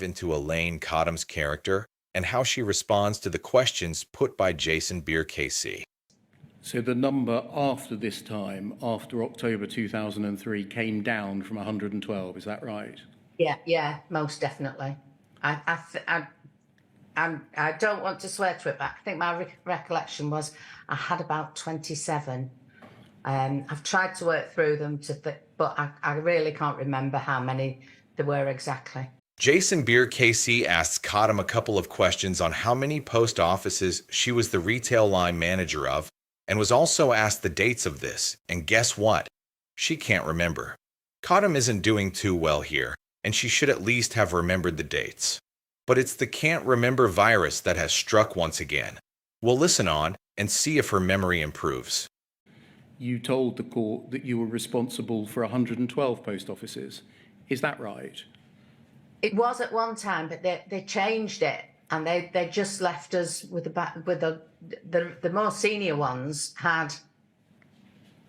Into Elaine Cottam's character and how she responds to the questions put by Jason Beer KC. So the number after this time, after October 2003, came down from 112, is that right? Yeah, most definitely. I don't want to swear to it, but I think my recollection was I had about 27. I've tried to work through them but I really can't remember how many there were exactly. Jason Beer KC asks Cottam a couple of questions on how many post offices she was the retail line manager of, and was also asked the dates of this, and guess what? She can't remember. Cottam isn't doing too well here, and she should at least have remembered the dates. But it's the can't remember virus that has struck once again. We'll listen on and see if her memory improves. You told the court that you were responsible for 112 post offices. Is that right? It was at one time, but they changed it, and they just left us with the more senior ones had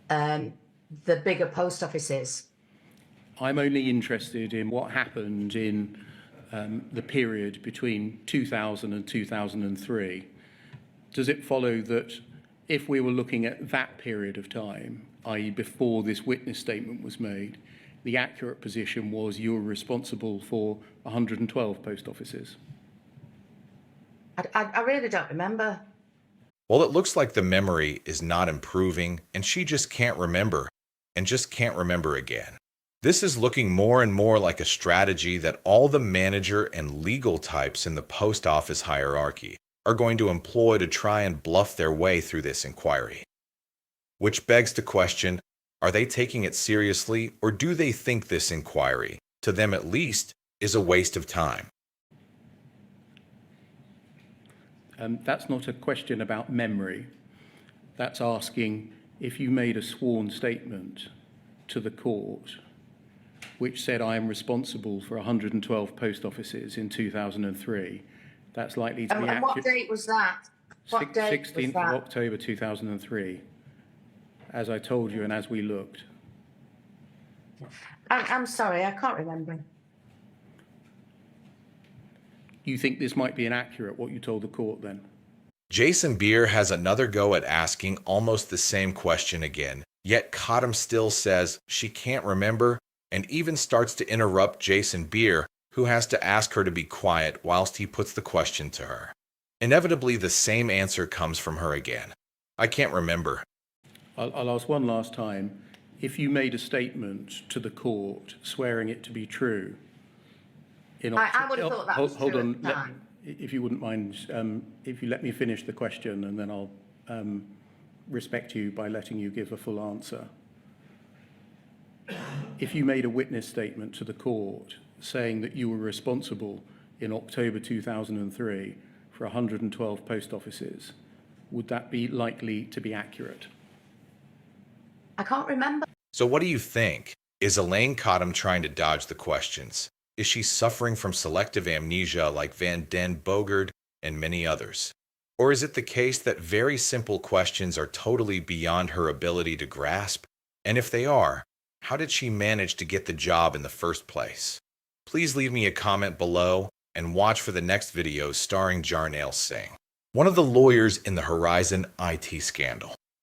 the bigger post offices. I'm only interested in what happened in the period between 2000 and 2003. Does it follow that if we were looking at that period of time, i.e. before this witness statement was made, the accurate position was you were responsible for 112 post offices? I really don't remember. Well, it looks like the memory is not improving, and she just can't remember, and just can't remember again. This is looking more and more like a strategy that all the manager and legal types in the post office hierarchy are going to employ to try and bluff their way through this inquiry. Which begs the question, are they taking it seriously, or do they think this inquiry, to them at least, is a waste of time? That's not a question about memory. That's asking if you made a sworn statement to the court which said I am responsible for 112 post offices in 2003, that's likely to be accurate. And what date was that? What date 16th was that? of October 2003, as I told you and as we looked. I'm sorry, I can't remember. You think this might be inaccurate, what you told the court then? Jason Beer has another go at asking almost the same question again, yet Cottam still says she can't remember and even starts to interrupt Jason Beer, who has to ask her to be quiet whilst he puts the question to her. Inevitably, the same answer comes from her again. I can't remember. I'll ask one last time. If you made a statement to the court swearing it to be true, I would have thought that was hold true on, at the time. if you wouldn't mind, if you let me finish the question, and then I'll respect you by letting you give a full answer. If you made a witness statement to the court saying that you were responsible in October 2003 for 112 post offices, would that be likely to be accurate? I can't remember. So what do you think? Is Elaine Cottam trying to dodge the questions? Is she suffering from selective amnesia like Van Den Bogert and many others? Or is it the case that very simple questions are totally beyond her ability to grasp? And if they are, how did she manage to get the job in the first place? Please leave me a comment below and watch for the next videos starring Jarnail Singh, one of the lawyers in the Horizon IT scandal.